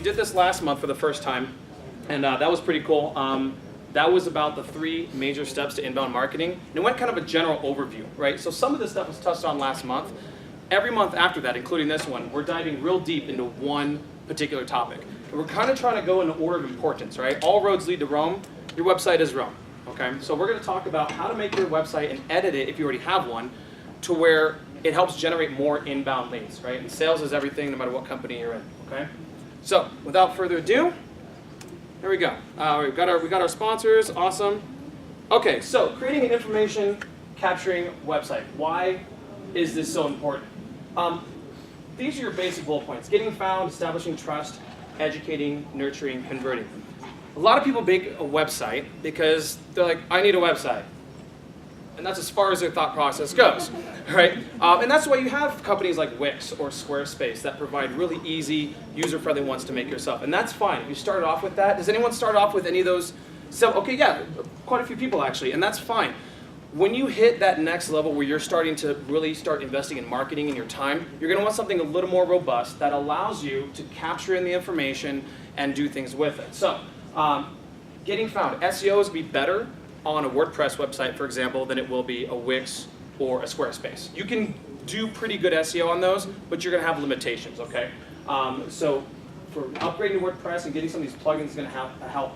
we did this last month for the first time, and that was pretty cool. That was about the 3 major steps to inbound marketing. And it went kind of a general overview, right? So some of this stuff was touched on last month. Every month after that, including this one, we're diving real deep into one particular topic. And we're kind of trying to go in the order of importance, right? All roads lead to Rome. Your website is Rome, okay? So we're going to talk about how to make your website and edit it, if you already have one, to where it helps generate more inbound leads, right? And sales is everything, no matter what company you're in, okay? So without further ado, there we go. We got our sponsors, awesome. Okay, so creating an information capturing website. Why is this so important? These are your basic bullet points: getting found, establishing trust, educating, nurturing, converting. A lot of people make a website because they're like, I need a website. And that's as far as their thought process goes, right? And that's why you have companies like Wix or Squarespace that provide really easy, user-friendly ones to make yourself. And that's fine. If you started off with that, does anyone start off with any of those? So, okay, yeah, quite a few people actually, and that's fine. When you hit that next level where you're starting to really start investing in marketing and your time, you're going to want something a little more robust that allows you to capture in the information and do things with it. So, getting found. SEO is going to be better on a WordPress website, for example, than it will be a Wix or a Squarespace. You can do pretty good SEO on those, but you're going to have limitations, okay? So for upgrading to WordPress and getting some of these plugins is going to help.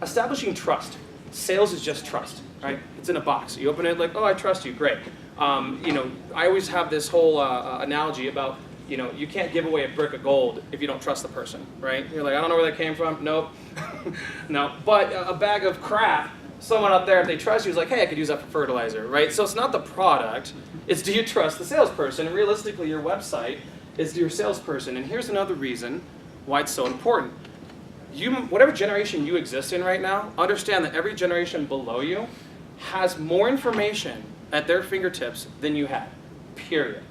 Establishing trust. Sales is just trust, right? It's in a box. You open it like, oh, I trust you, great. I always have this whole analogy about, you can't give away a brick of gold if you don't trust the person, right? You're like, I don't know where that came from. Nope. No. But a bag of crap, someone out there, if they trust you, is like, hey, I could use that for fertilizer, right? So it's not the product, it's do you trust the salesperson? And realistically, your website is your salesperson. And here's another reason why it's so important. Whatever generation you exist in right now, understand that every generation below you has more information at their fingertips than you had, period.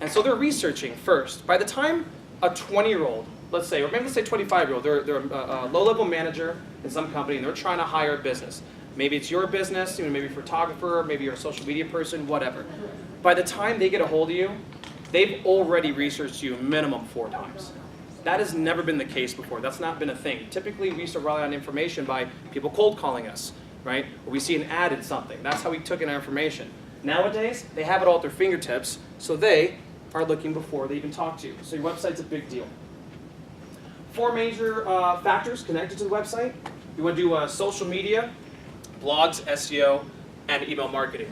And so they're researching first. By the time a 20-year-old, let's say, or maybe let's say 25-year-old, they're a low-level manager in some company and they're trying to hire a business. Maybe it's your business, maybe a photographer, maybe you're a social media person, whatever. By the time they get a hold of you, they've already researched you minimum 4 times. That has never been the case before. That's not been a thing. Typically, we used to rely on information by people cold calling us, right? Or we see an ad in something. That's how we took in our information. Nowadays, they have it all at their fingertips, so they are looking before they even talk to you. So your website's a big deal. 4 major factors connected to the website. You want to do social media, blogs, SEO, and email marketing.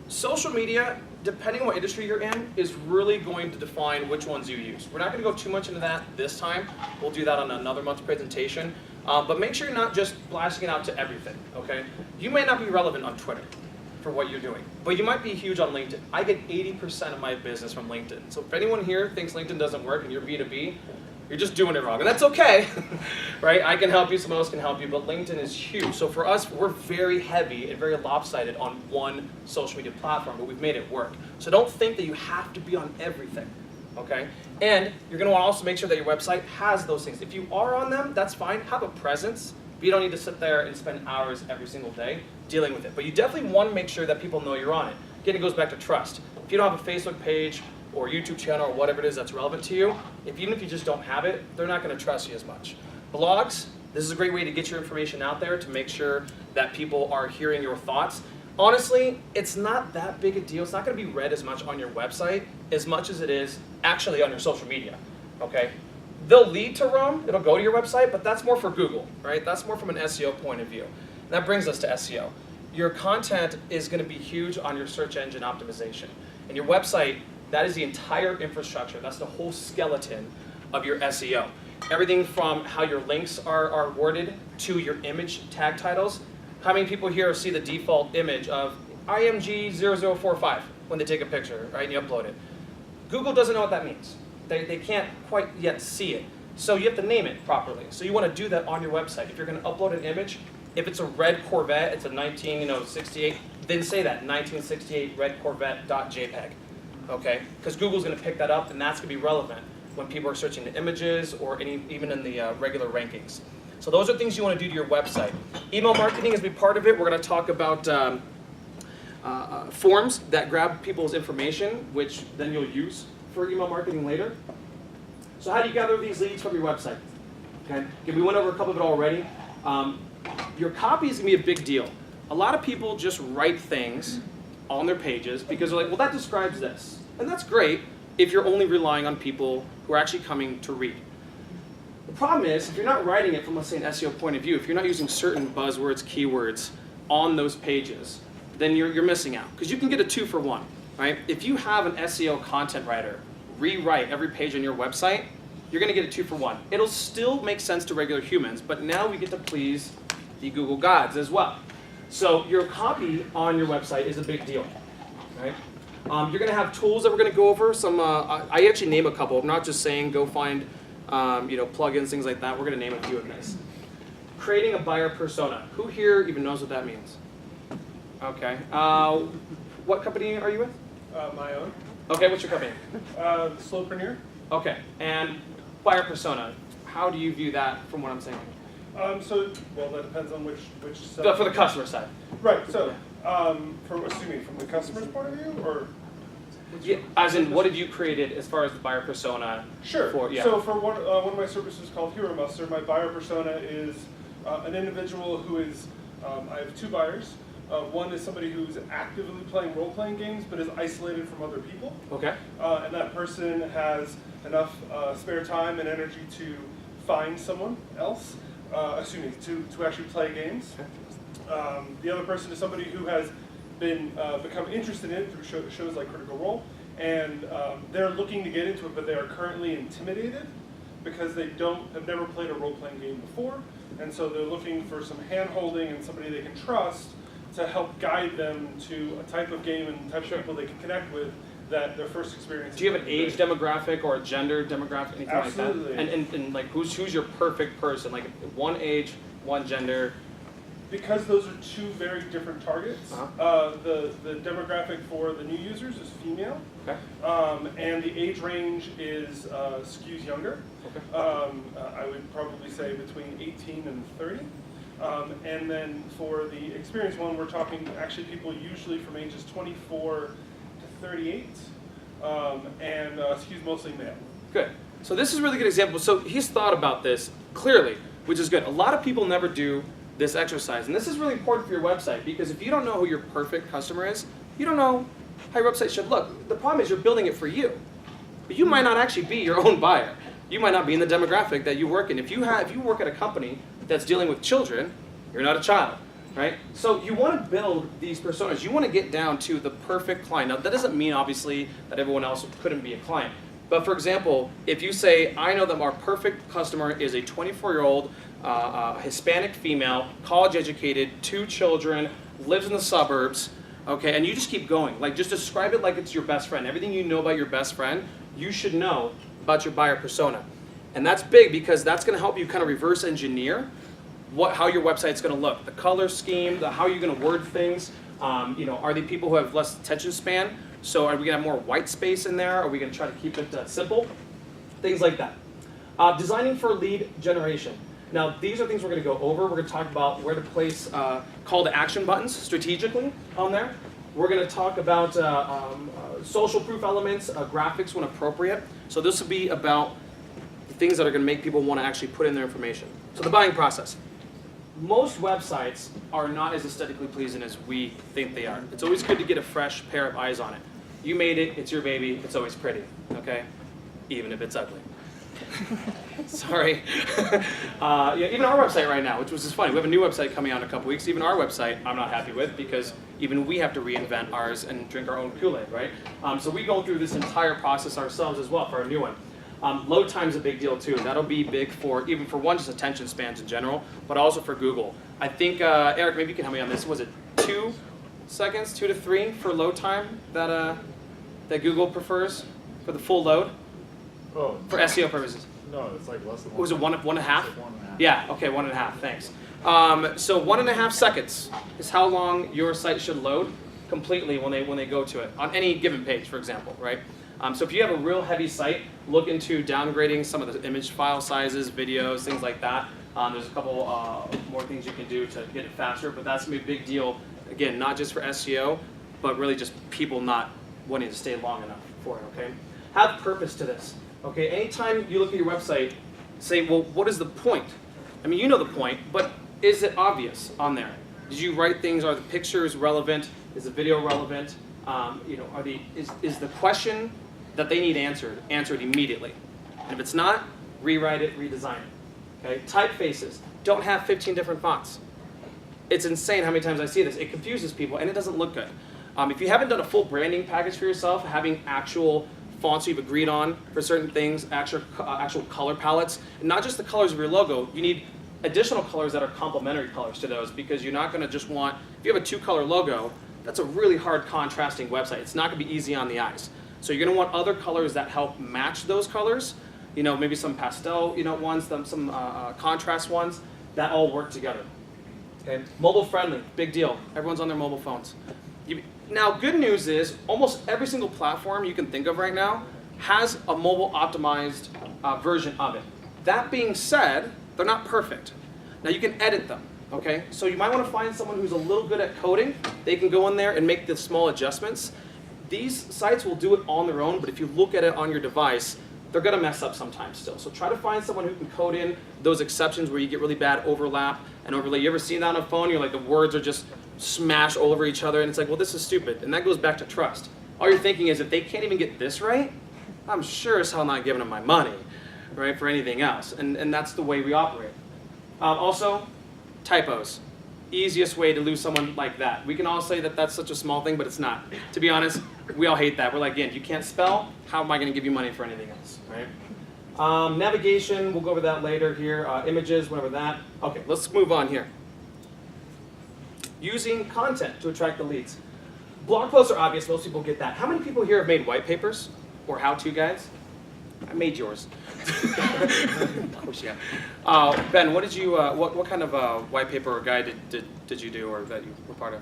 Social media, depending on what industry you're in, is really going to define which ones you use. We're not going to go too much into that this time. We'll do that on another month's presentation. But make sure you're not just blasting it out to everything, okay? You may not be relevant on Twitter for what you're doing, but you might be huge on LinkedIn. I get 80% of my business from LinkedIn. So if anyone here thinks LinkedIn doesn't work and you're B2B, you're just doing it wrong, and that's okay, right? I can help you, someone else can help you, but LinkedIn is huge. So for us, we're very heavy and very lopsided on one social media platform, but we've made it work. So don't think that you have to be on everything, okay? And you're gonna want to also make sure that your website has those things. If you are on them, that's fine, have a presence, but you don't need to sit there and spend hours every single day dealing with it. But you definitely want to make sure that people know you're on it. Again, it goes back to trust. If you don't have a Facebook page, or YouTube channel, or whatever it is that's relevant to you, even if you just don't have it, they're not going to trust you as much. Blogs, this is a great way to get your information out there to make sure that people are hearing your thoughts. Honestly, it's not that big a deal. It's not going to be read as much on your website as much as it is actually on your social media, okay? They'll lead to Rome, it'll go to your website, but that's more for Google, right? That's more from an SEO point of view. And that brings us to SEO. Your content is going to be huge on your search engine optimization. And your website, that is the entire infrastructure. That's the whole skeleton of your SEO. Everything from how your links are worded to your image tag titles. How many people here see the default image of IMG0045 when they take a picture, right, and you upload it? Google doesn't know what that means. They can't quite yet see it. So you have to name it properly. So you want to do that on your website. If you're going to upload an image, if it's a red Corvette, it's a 1968, then say that, 1968 red Corvette.jpg. Okay, because Google's going to pick that up, and that's going to be relevant when people are searching the images or even in the regular rankings. So those are things you want to do to your website. Email marketing is a big part of it. We're going to talk about forms that grab people's information, which then you'll use for email marketing later. So how do you gather these leads from your website? Okay, we went over a couple of it already. Your copy is going to be a big deal. A lot of people just write things on their pages because they're like, well, that describes this. And that's great if you're only relying on people who are actually coming to read. The problem is, if you're not writing it from, let's say, an SEO point of view, if you're not using certain buzzwords, keywords on those pages, then you're missing out. Because you can get a 2-for-1, right? If you have an SEO content writer rewrite every page on your website, you're going to get a 2-for-1. It'll still make sense to regular humans, but now we get to please the Google gods as well. So your copy on your website is a big deal, right? You're going to have tools that we're going to go over. Some I actually name a couple. I'm not just saying go find plugins, things like that. We're going to name a few of these. Creating a buyer persona. Who here even knows what that means? Okay. What company are you with? My own. Okay, what's your company? Slowpreneur. Okay, and buyer persona. How do you view that from what I'm saying? Well, that depends on which For the customer side. Right. So, from the customer's point of view, or yeah, as in, what have you created as far as the buyer persona? Sure. For, yeah. So for one of my services called Hero Muster, my buyer persona is an individual who is. I have 2 buyers. One is somebody who's actively playing role-playing games but is isolated from other people. Okay. And that person has enough spare time and energy to find someone else. To actually play games. The other person is somebody who has become interested in it through shows like Critical Role, and they're looking to get into it, but they are currently intimidated because they have never played a role-playing game before, and so they're looking for some hand-holding and somebody they can trust to help guide them to a type of game and type of people they can connect with that their first experience. Do you have an age demographic or a gender demographic, anything Absolutely. like that? And like who's your perfect person? Like one age, one gender. Because those are 2 very different targets. The demographic for the new users is female. Okay. And the age range is skews younger. Okay. I would probably say between 18 and 30. And then for the experienced one, we're talking actually people usually from ages 24 to 38, and skews mostly male. Good. So this is a really good example. So he's thought about this clearly, which is good. A lot of people never do this exercise, and this is really important for your website because if you don't know who your perfect customer is, you don't know how your website should look. The problem is you're building it for you, but you might not actually be your own buyer. You might not be in the demographic that you work in. If you work at a company that's dealing with children, you're not a child. Right? So you want to build these personas. You want to get down to the perfect client. Now that doesn't mean obviously that everyone else couldn't be a client. But for example, if you say, I know that our perfect customer is a 24-year-old Hispanic female, college educated, 2 children, lives in the suburbs, okay, and you just keep going. Like just describe it like it's your best friend. Everything you know about your best friend, you should know about your buyer persona. And that's big because that's going to help you kind of reverse engineer how your website's going to look, the color scheme, how you're going to word things. Are they people who have less attention span? So are we going to have more white space in there? Are we going to try to keep it simple? Things like that. Designing for lead generation. Now these are things we're going to go over. We're going to talk about where to place call to action buttons strategically on there. We're going to talk about social proof elements, graphics when appropriate. So this will be about the things that are going to make people want to actually put in their information. So the buying process. Most websites are not as aesthetically pleasing as we think they are. It's always good to get a fresh pair of eyes on it. You made it, it's your baby, it's always pretty, okay? Even if it's ugly. Sorry. Even our website right now, which was just funny. We have a new website coming out in a couple weeks. Even our website I'm not happy with because even we have to reinvent ours and drink our own Kool-Aid, right? So we go through this entire process ourselves as well for our new one. Load time's a big deal too. That'll be big even for one, just attention spans in general, but also for Google. I think, Eric, maybe you can help me on this. Was it 2 seconds, 2 to 3 for load time that Google prefers for the full load? Oh. For SEO purposes. No, it's like less than 1. Was it one and a half? It's like 1.5. Yeah, okay, 1.5, thanks. So 1.5 seconds is how long your site should load completely when they go to it, on any given page, for example, right? So if you have a real heavy site, look into downgrading some of the image file sizes, videos, things like that. There's a couple more things you can do to get it faster, but that's going to be a big deal, again, not just for SEO, but really just people not wanting to stay long enough for it, okay? Have purpose to this. Okay, anytime you look at your website, say, well, what is the point? I mean, you know the point, but is it obvious on there? Did you write things? Are the pictures relevant? Is the video relevant? You know, is the question that they need answered immediately? And if it's not, rewrite it, redesign it. Okay, typefaces don't have 15 different fonts. It's insane how many times I see this. It confuses people, and it doesn't look good. If you haven't done a full branding package for yourself, having actual fonts you've agreed on for certain things, actual color palettes, and not just the colors of your logo, you need additional colors that are complementary colors to those, because you're not going to just want, if you have a 2-color logo, that's a really hard contrasting website. It's not going to be easy on the eyes. So you're going to want other colors that help match those colors, you know, maybe some pastel, you know, ones, some contrast ones, that all work together. Okay, mobile friendly, big deal. Everyone's on their mobile phones. Now, good news is almost every single platform you can think of right now has a mobile optimized version of it. That being said, they're not perfect. Now you can edit them, okay? So you might want to find someone who's a little good at coding. They can go in there and make the small adjustments. These sites will do it on their own, but if you look at it on your device, they're gonna mess up sometimes still. So try to find someone who can code in those exceptions where you get really bad overlap and overlay. You ever seen that on a phone? You're like, the words are just smashed all over each other, and it's like, well, this is stupid. And that goes back to trust. All you're thinking is, if they can't even get this right, I'm sure as hell not giving them my money, right, for anything else. And that's the way we operate. Also, typos. Easiest way to lose someone like that. We can all say that that's such a small thing, but it's not. To be honest, we all hate that. We're like, again, you can't spell, how am I going to give you money for anything else, right? Navigation, we'll go over that later here. Images, whatever that. Okay, let's move on here. Using content to attract the leads. Blog posts are obvious, most people get that. How many people here have made white papers or how-to guides? I made yours. Of course you have. Ben, what did you? What kind of white paper or guide did you do, or that you were part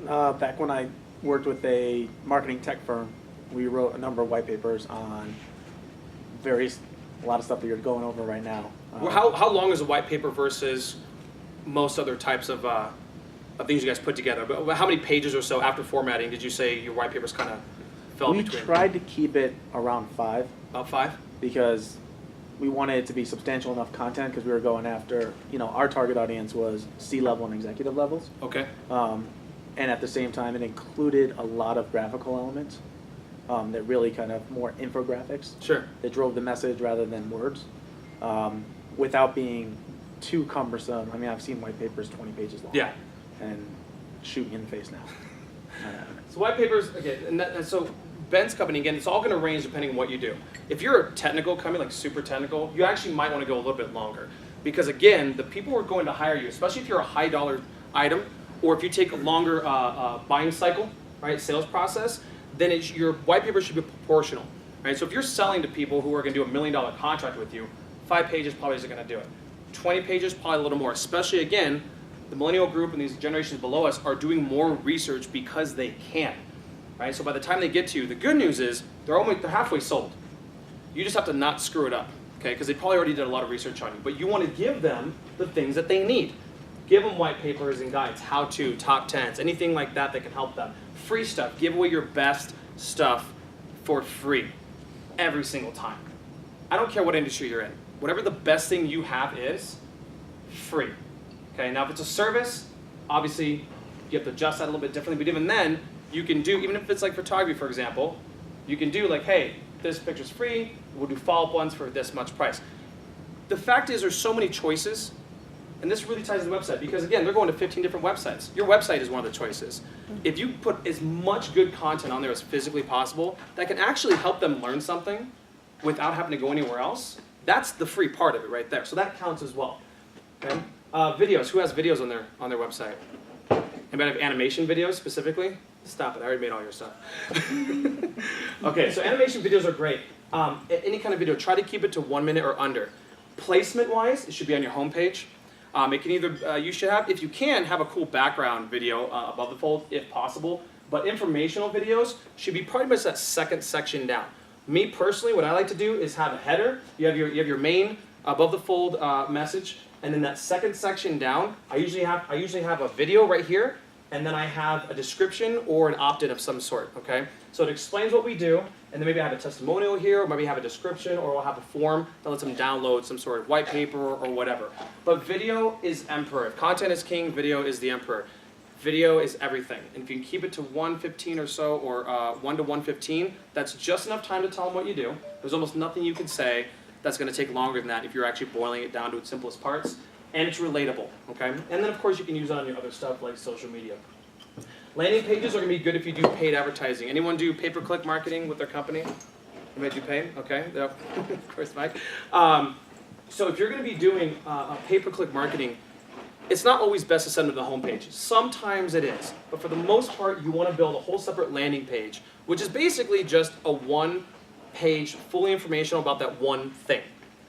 of? Back when I worked with a marketing tech firm, we wrote a number of white papers on a lot of stuff that you're going over right now. Well, how long is a white paper versus most other types of things you guys put together? But how many pages or so after formatting did you say your white papers kind of fell We between? tried to keep it around 5. About 5? Because we wanted it to be substantial enough content, because we were going after, you know, our target audience was C-level and executive levels. Okay. And at the same time, it included a lot of graphical elements that really kind of more infographics. Sure. That drove the message rather than words, without being too cumbersome. I mean, I've seen white papers 20 pages long. Yeah. And shoot me in the face now. So white papers, again, and so Ben's company, again, it's all going to range depending on what you do. If you're a technical company, like super technical, you actually might want to go a little bit longer. Because again, the people who are going to hire you, especially if you're a high dollar item, or if you take a longer buying cycle, right, sales process, then your white paper should be proportional. Right? So if you're selling to people who are going to do $1 million contract with you, 5 pages probably isn't going to do it. 20 pages, probably a little more, especially again, the millennial group and these generations below us are doing more research because they can. Right? So by the time they get to you, the good news is they're halfway sold. You just have to not screw it up, okay? Because they probably already did a lot of research on you. But you want to give them the things that they need. Give them white papers and guides, how-to, top 10s, anything like that that can help them. Free stuff. Give away your best stuff for free every single time. I don't care what industry you're in. Whatever the best thing you have is, free. Okay, now if it's a service, obviously you have to adjust that a little bit differently. But even then, you can do, even if it's like photography, for example, you can do like, hey, this picture's free, we'll do follow-up ones for this much price. The fact is there's so many choices, and this really ties to the website, because again, they're going to 15 different websites. Your website is one of the choices. If you put as much good content on there as physically possible, that can actually help them learn something without having to go anywhere else, that's the free part of it right there. So that counts as well. Okay? Videos, who has videos on their website? Anybody have animation videos specifically? Stop it, I already made all your stuff. Okay, so animation videos are great. Any kind of video, try to keep it to 1 minute or under. Placement-wise, it should be on your homepage. It can either, you should have, if you can, have a cool background video above the fold, if possible. But informational videos should be pretty much that second section down. Me personally, what I like to do is have a header. You have your main above the fold message, and then that second section down, I usually have a video right here, and then I have a description or an opt-in of some sort, okay? So it explains what we do, and then maybe I have a testimonial here, or maybe I have a description, or I'll have a form that lets them download some sort of white paper or whatever. But video is emperor. If content is king, video is the emperor. Video is everything. And if you can keep it to 1:15 or so, or 1 to 1:15, that's just enough time to tell them what you do. There's almost nothing you can say that's going to take longer than that if you're actually boiling it down to its simplest parts. And it's relatable, okay? And then, of course, you can use it on your other stuff like social media. Landing pages are going to be good if you do paid advertising. Anyone do pay-per-click marketing with their company? Anybody do paid? Okay, yep. Of course, Mike. So if you're going to be doing pay-per-click marketing, it's not always best to send them to the homepage. Sometimes it is, but for the most part, you want to build a whole separate landing page, which is basically just a one-page, fully informational about that one thing,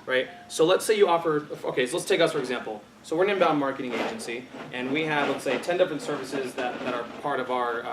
right? So let's say you offer, okay, so let's take us for example. So we're an inbound marketing agency, and we have, let's say, 10 different services that are part of our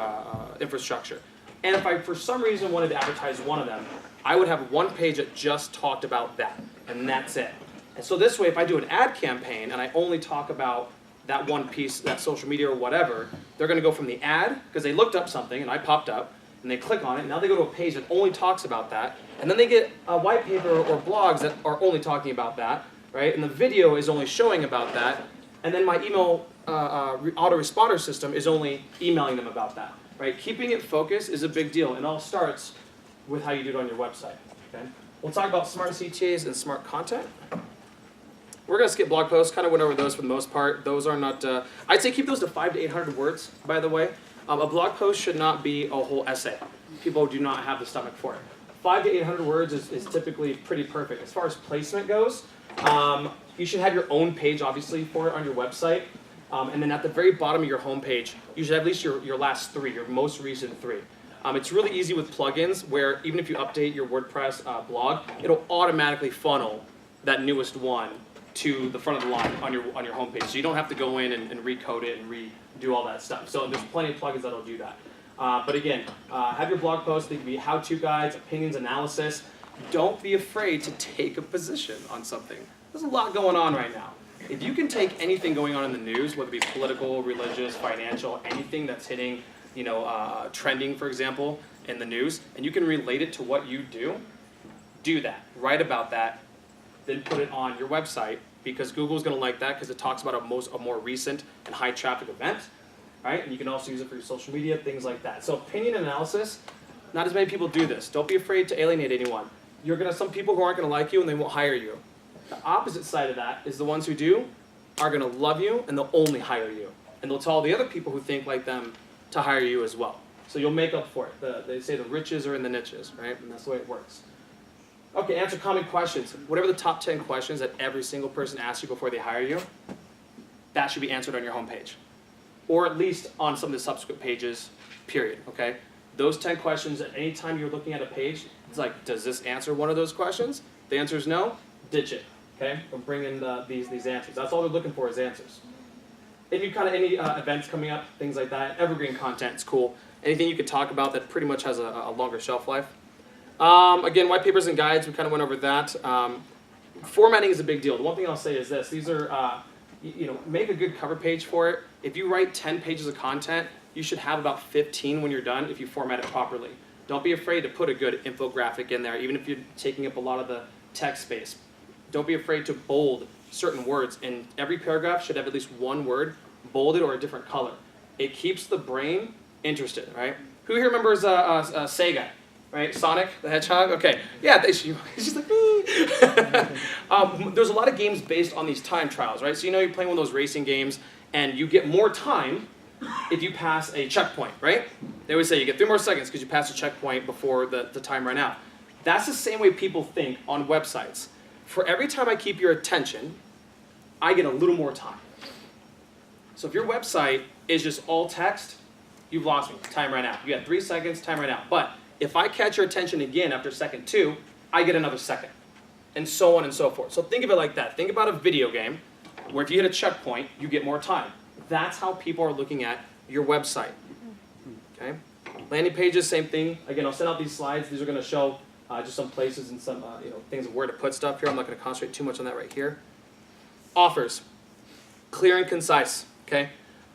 infrastructure. And if I, for some reason, wanted to advertise one of them, I would have one page that just talked about that, and that's it. And so this way, if I do an ad campaign and I only talk about that one piece, that social media or whatever, they're going to go from the ad, because they looked up something and I popped up, and they click on it, and now they go to a page that only talks about that, and then they get a white paper or blogs that are only talking about that, right? And the video is only showing about that, and then my email autoresponder system is only emailing them about that, right? Keeping it focused is a big deal, and it all starts with how you do it on your website, okay? We'll talk about smart CTAs and smart content. We're going to skip blog posts, kind of went over those for the most part. Those are not, I'd say keep those to 500 to 800 words, by the way. A blog post should not be a whole essay. People do not have the stomach for it. 500 to 800 words is typically pretty perfect. As far as placement goes, you should have your own page, obviously, for it on your website. And then at the very bottom of your homepage, you should have at least your last three, your most recent three. It's really easy with plugins where even if you update your WordPress blog, it'll automatically funnel that newest one to the front of the line on your homepage. So you don't have to go in and recode it and redo all that stuff. So there's plenty of plugins that'll do that. But again, have your blog posts. They can be how-to guides, opinions, analysis. Don't be afraid to take a position on something. There's a lot going on right now. If you can take anything going on in the news, whether it be political, religious, financial, anything that's hitting, trending, for example, in the news, and you can relate it to what you do that. Write about that. Then put it on your website, because Google's going to like that because it talks about a more recent and high traffic event, right? And you can also use it for your social media, things like that. So opinion analysis, not as many people do this. Don't be afraid to alienate anyone. You're going to some people who aren't going to like you and they won't hire you. The opposite side of that is the ones who do are going to love you and they'll only hire you. And they'll tell the other people who think like them to hire you as well. So you'll make up for it. They say the riches are in the niches, right? And that's the way it works. Okay, answer common questions. Whatever the top 10 questions that every single person asks you before they hire you, that should be answered on your homepage. Or at least on some of the subsequent pages, period, okay? Those 10 questions, at any time you're looking at a page, it's like, does this answer one of those questions? The answer is no, ditch it, okay? Or bring in these answers. That's all they're looking for is answers. If you any events coming up, things like that, evergreen content is cool. Anything you could talk about that pretty much has a longer shelf life. Again, white papers and guides, we kind of went over that. Formatting is a big deal. The one thing I'll say is this. These are, make a good cover page for it. If you write 10 pages of content, you should have about 15 when you're done if you format it properly. Don't be afraid to put a good infographic in there, even if you're taking up a lot of the text space. Don't be afraid to bold certain words, and every paragraph should have at least one word bolded or a different color. It keeps the brain interested, right? Who here remembers Sega? Right, Sonic the Hedgehog. Okay, yeah, she's like me. There's a lot of games based on these time trials, right? So you're playing one of those racing games, and you get more time if you pass a checkpoint, right? They always say you get 3 more seconds because you passed a checkpoint before the time ran out. That's the same way people think on websites. For every time I keep your attention, I get a little more time. So if your website is just all text, you've lost me. Time ran out. You had 3 seconds. Time ran out. But if I catch your attention again after second 2, I get another second, and so on and so forth. So think of it like that. Think about a video game where if you hit a checkpoint, you get more time. That's how people are looking at your website. Okay? Landing pages, same thing. Again, I'll send out these slides. These are going to show just some places and some things of where to put stuff here. I'm not going to concentrate too much on that right here. Offers, clear and concise. Okay?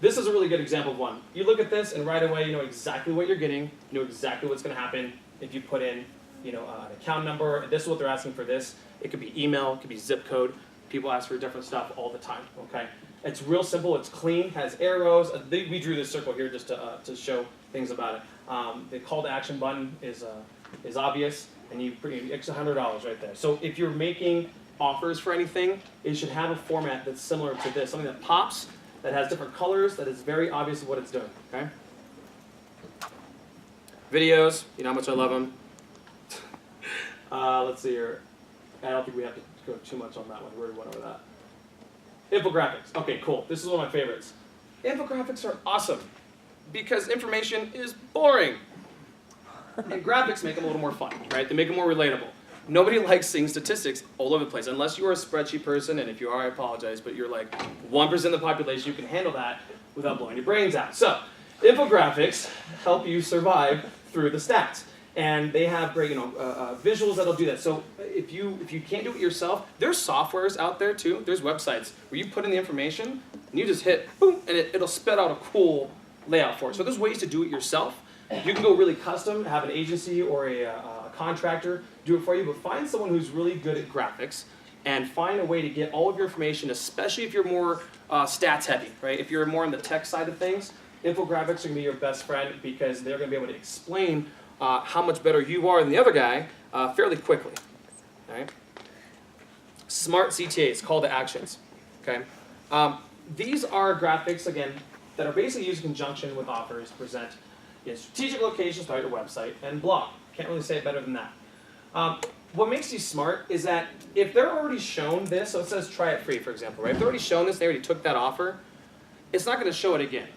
This is a really good example of one. You look at this, and right away you know exactly what you're getting. You know exactly what's going to happen if you put in, you know, an account number. And this is what they're asking for. This. It could be email. It could be zip code. People ask for different stuff all the time. Okay. It's real simple. It's clean. Has arrows. We drew this circle here just to show things about it. The call to action button is obvious, and it's $100 right there. So if you're making offers for anything, it should have a format that's similar to this, something that pops, that has different colors, that is very obvious of what it's doing. Okay. Videos. You know how much I love them. Let's see here. I don't think we have to go too much on that one. We already went over that. Infographics. Okay, cool. This is one of my favorites. Infographics are awesome because information is boring. And graphics make them a little more fun, right? They make them more relatable. Nobody likes seeing statistics all over the place, unless you are a spreadsheet person, and if you are, I apologize, but you're like 1% of the population, you can handle that without blowing your brains out. So, infographics help you survive through the stats. And they have great, visuals that'll do that. So if you can't do it yourself, there's softwares out there too. There's websites where you put in the information and you just hit boom, and it'll spit out a cool layout for it. So there's ways to do it yourself. You can go really custom, have an agency or a contractor do it for you, but find someone who's really good at graphics and find a way to get all of your information, especially if you're more stats heavy, right? If you're more on the tech side of things, infographics are going to be your best friend because they're going to be able to explain how much better you are than the other guy fairly quickly. Right? Smart CTAs, call to actions. Okay? These are graphics, again, that are basically used in conjunction with offers to present in strategic locations throughout your website and blog. Can't really say it better than that. What makes these smart is that if they're already shown this, so it says try it free, for example, right? If they're already shown this, they already took that offer, it's not going to show it again.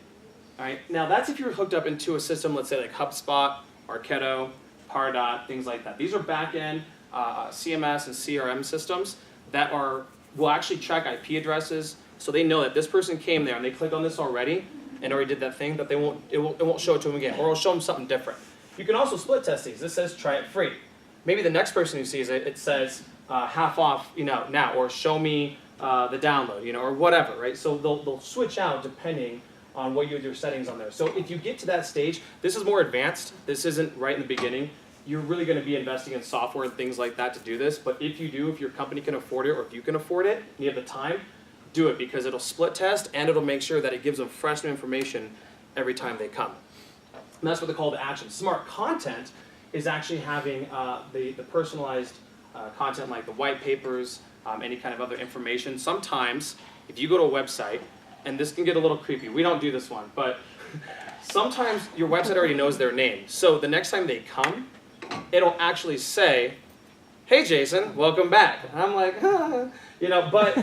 All right? Now, that's if you're hooked up into a system, let's say like HubSpot, Marketo, Pardot, things like that. These are back-end CMS and CRM systems that will actually track IP addresses, so they know that this person came there and they clicked on this already and already did that thing, that it won't show it to them again, or it'll show them something different. You can also split test these. This says try it free. Maybe the next person who sees it, it says half off, now, or show me the download, or whatever, right? So they'll switch out depending on what your settings on there. So if you get to that stage, this is more advanced. This isn't right in the beginning. You're really going to be investing in software and things like that to do this. But if you do, if your company can afford it, or if you can afford it, and you have the time, do it, because it'll split test and it'll make sure that it gives them fresh new information every time they come. And that's what they call the action. Smart content is actually having the personalized content like the white papers, any kind of other information. Sometimes, if you go to a website, and this can get a little creepy. We don't do this one, but sometimes your website already knows their name. So the next time they come, it'll actually say, "Hey Jason, welcome back." And I'm like, but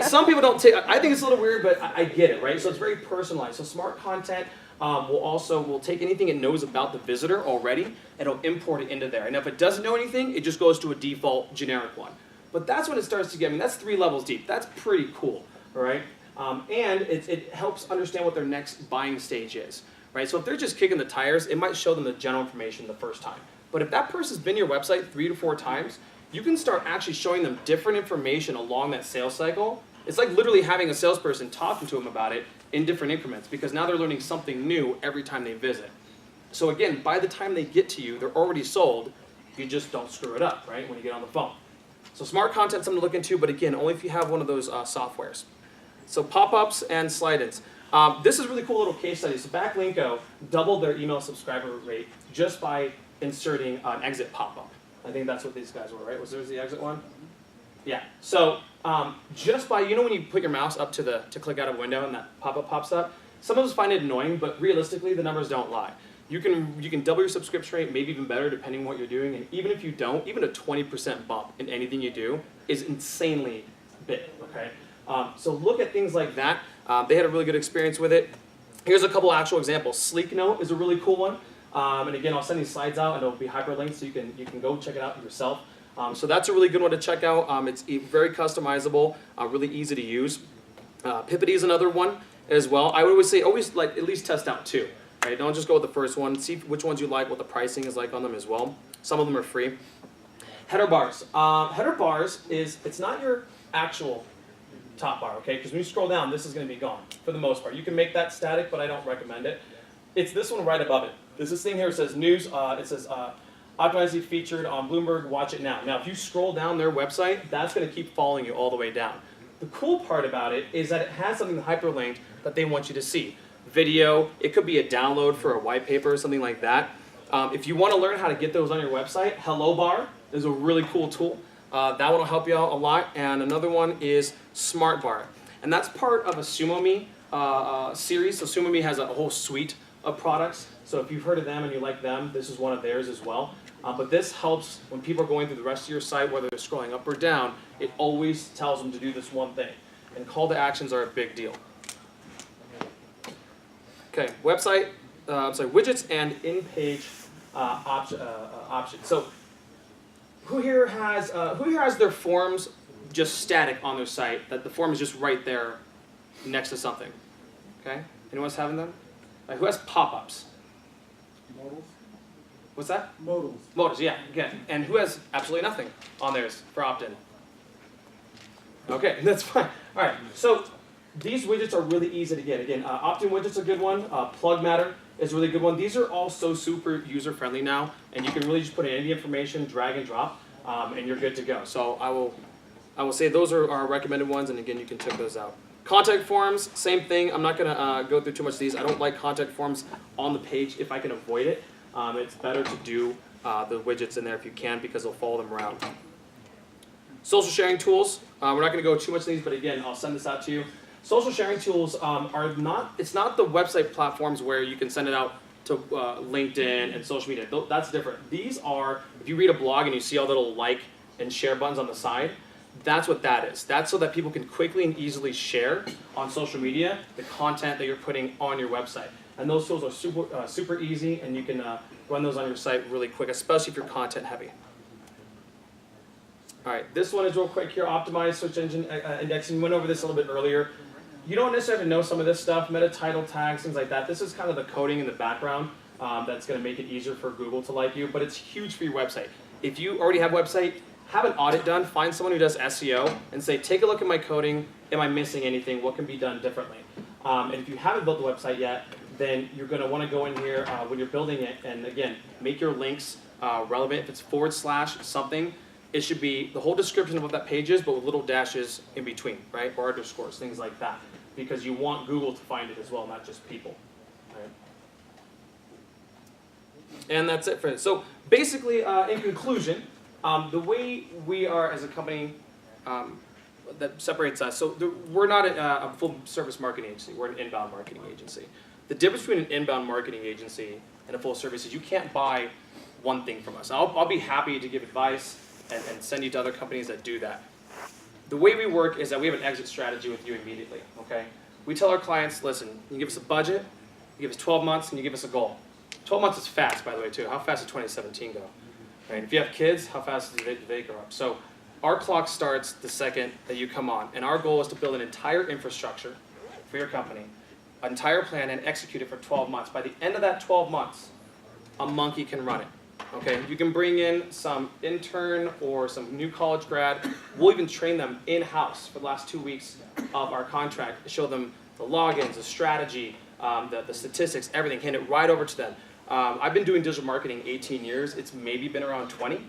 some people don't take, I think it's a little weird, but I get it, right? So it's very personalized. So smart content will take anything it knows about the visitor already, and it'll import it into there. And if it doesn't know anything, it just goes to a default generic one. But that's when it starts to get, that's 3 levels deep. That's pretty cool, all right? And it helps understand what their next buying stage is, right? So if they're just kicking the tires, it might show them the general information the first time. But if that person's been to your website 3 to 4 times, you can start actually showing them different information along that sales cycle. It's like literally having a salesperson talking to them about it in different increments, because now they're learning something new every time they visit. So again, by the time they get to you, they're already sold. You just don't screw it up, right, when you get on the phone. So smart content, something to look into, but again, only if you have one of those softwares. So Popups and Slides. This is a really cool little case study. So Backlinko doubled their email subscriber rate just by inserting an exit pop-up. I think that's what these guys were, right? Was there the exit one? Yeah. So just by, when you put your mouse up to click out of a window and that pop-up pops up, some of us find it annoying, but realistically, the numbers don't lie. You can double your subscription rate, maybe even better depending on what you're doing, and even if you don't, even a 20% bump in anything you do is insanely big, okay? So look at things like that. They had a really good experience with it. Here's a couple actual examples. Sleek Note is a really cool one. And again, I'll send these slides out and it'll be hyperlinked so you can go check it out yourself. So that's a really good one to check out. It's very customizable, really easy to use. Pippity is another one as well. I would always say at least test out 2. Right? Don't just go with the first one. See which ones you like, what the pricing is like on them as well. Some of them are free. Header bars. Header bars it's not your actual top bar, okay? Because when you scroll down, this is going to be gone for the most part. You can make that static, but I don't recommend it. It's this one right above it. There's this thing here that says news. It says optimizely featured on Bloomberg, watch it now. Now, if you scroll down their website, that's going to keep following you all the way down. The cool part about it is that it has something hyperlinked that they want you to see. Video, it could be a download for a white paper or something like that. If you want to learn how to get those on your website, Hello Bar is a really cool tool. That one will help you out a lot. And another one is Smart Bar. And that's part of a SumoMe series. So SumoMe has a whole suite of products. So if you've heard of them and you like them, this is one of theirs as well. But this helps when people are going through the rest of your site, whether they're scrolling up or down, it always tells them to do this one thing. And call to actions are a big deal. Okay, website, widgets and in-page options. So who here has their forms just static on their site, that the form is just right there next to something? Okay, anyone else having them? Who has pop-ups? Modals? What's that? Modals. Motors, yeah, again. And who has absolutely nothing on theirs for opt-in? Okay, that's fine. All right, so these widgets are really easy to get. Again, opt-in widget's a good one. Plug Matter is a really good one. These are all so super user-friendly now, and you can really just put in any information, drag and drop, and you're good to go. So I will say those are our recommended ones, and again, you can check those out. Contact forms, same thing. I'm not going to go through too much of these. I don't like contact forms on the page if I can avoid it. It's better to do the widgets in there if you can, because they'll follow them around. Social sharing tools. We're not going to go too much of these, but again, I'll send this out to you. Social sharing tools are not, it's not the website platforms where you can send it out to LinkedIn and social media. That's different. These are, if you read a blog and you see all the little like and share buttons on the side, that's what that is. That's so that people can quickly and easily share on social media the content that you're putting on your website. And those tools are super easy, and you can run those on your site really quick, especially if you're content heavy. All right, this one is real quick here, optimized search engine indexing. We went over this a little bit earlier. You don't necessarily know some of this stuff, meta title tags, things like that. This is kind of the coding in the background that's going to make it easier for Google to like you, but it's huge for your website. If you already have a website, have an audit done, find someone who does SEO, and say, take a look at my coding, am I missing anything, what can be done differently? And if you haven't built the website yet, then you're going to want to go in here when you're building it, and again, make your links relevant. If it's / something, it should be the whole description of what that page is, but with little dashes in between, right? Or underscores, things like that. Because you want Google to find it as well, not just people. Right? And that's it for it. So basically, in conclusion, the way we are as a company that separates us, so we're not a full service marketing agency, we're an inbound marketing agency. The difference between an inbound marketing agency and a full service is you can't buy one thing from us. I'll be happy to give advice and send you to other companies that do that. The way we work is that we have an exit strategy with you immediately, okay? We tell our clients, listen, you give us a budget, you give us 12 months, and you give us a goal. 12 months is fast, by the way, too. How fast did 2017 go? Right? If you have kids, how fast did they grow up? So our clock starts the second that you come on, and our goal is to build an entire infrastructure for your company, an entire plan, and execute it for 12 months. By the end of that 12 months, a monkey can run it. Okay, you can bring in some intern or some new college grad. We'll even train them in-house for the last 2 weeks of our contract to show them the logins, the strategy, the statistics, everything, hand it right over to them. I've been doing digital marketing 18 years. It's maybe been around 20,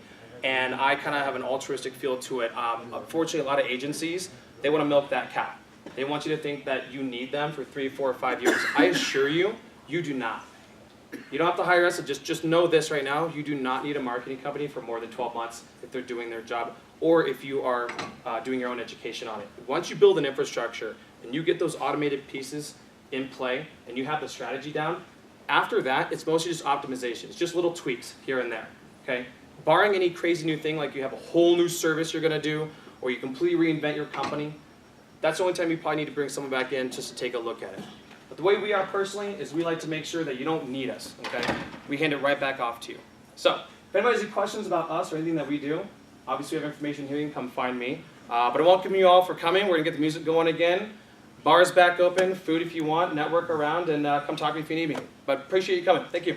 and I kind of have an altruistic feel to it. Unfortunately, a lot of agencies, they want to milk that cow. They want you to think that you need them for 3, 4, or 5 years. I assure you, you do not. You don't have to hire us, so just know this right now. You do not need a marketing company for more than 12 months if they're doing their job, or if you are doing your own education on it. Once you build an infrastructure and you get those automated pieces in play and you have the strategy down, after that, it's mostly just optimization. It's just little tweaks here and there, okay? Barring any crazy new thing like you have a whole new service you're gonna do, or you completely reinvent your company, that's the only time you probably need to bring someone back in just to take a look at it. But the way we are personally is we like to make sure that you don't need us, okay? We hand it right back off to you. So, if anybody has any questions about us or anything that we do, obviously we have information here, you can come find me. But I welcome you all for coming. We're gonna get the music going again. Bars back open, food if you want, network around, and come talk to me if you need me. But appreciate you coming. Thank you.